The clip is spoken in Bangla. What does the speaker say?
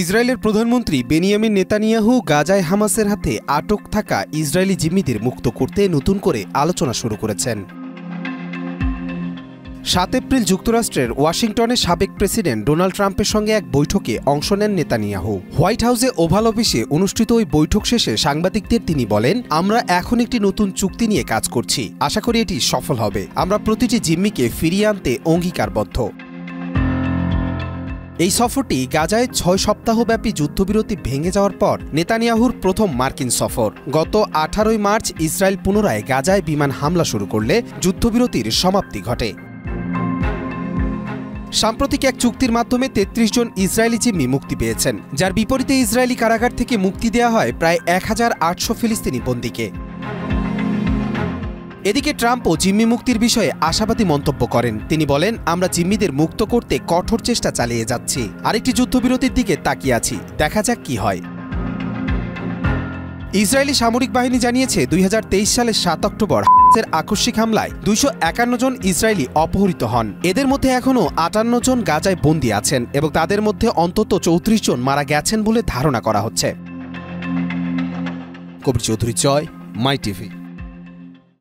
ইসরায়েলের প্রধানমন্ত্রী বেনিয়ামিন নেতানিয়াহু গাজায় হামাসের হাতে আটক থাকা ইসরায়েলি জিম্মিদের মুক্ত করতে নতুন করে আলোচনা শুরু করেছেন। ৭ এপ্রিল যুক্তরাষ্ট্রের ওয়াশিংটনে সাবেক প্রেসিডেন্ট ডোনাল্ড ট্রাম্পের সঙ্গে এক বৈঠকে অংশ নেন নেতানিয়াহু। হোয়াইট হাউসে ওভাল অফিসে অনুষ্ঠিত ওই বৈঠক শেষে সাংবাদিকদের তিনি বলেন, আমরা এখন একটি নতুন চুক্তি নিয়ে কাজ করছি। আশা করি এটি সফল হবে। আমরা প্রতিটি জিম্মিকে ফিরিয়ে আনতে অঙ্গীকারবদ্ধ। এই সফরটি গাজায় ৬ সপ্তাহব্যাপী যুদ্ধবিরতি ভেঙে যাওয়ার পর নেতানিয়াহুর প্রথম মার্কিন সফর। গত ১৮ মার্চ ইসরায়েল পুনরায় গাজায় বিমান হামলা শুরু করলে যুদ্ধবিরতির সমাপ্তি ঘটে। সাম্প্রতিক এক চুক্তির মাধ্যমে ৩৩ জন ইসরায়েলি জিম্মি মুক্তি পেয়েছেন, যার বিপরীতে ইসরায়েলি কারাগার থেকে মুক্তি দেওয়া হয় প্রায় ১৮০০ ফিলিস্তিনি বন্দীকে। এদিকে ট্রাম্পও জিম্মি মুক্তির বিষয়ে আশাবাদী মন্তব্য করেন। তিনি বলেন, আমরা জিম্মিদের মুক্ত করতে কঠোর চেষ্টা চালিয়ে যাচ্ছি। আরেকটি যুদ্ধবিরতির দিকে তাকিয়ে আছি, দেখা যাক কি হয়। ইসরায়েলি সামরিক বাহিনী জানিয়েছে ২০২৩ সালের ৭ অক্টোবর হামাসের আকস্মিক হামলায় ২৫১ জন ইসরায়েলি অপহৃত হন। এদের মধ্যে এখনও ৫৮ জন গাজায় বন্দী আছেন এবং তাদের মধ্যে অন্তত ৩৪ জন মারা গেছেন বলে ধারণা করা হচ্ছে। কবির চৌধুরী, জয়, মাই টিভি।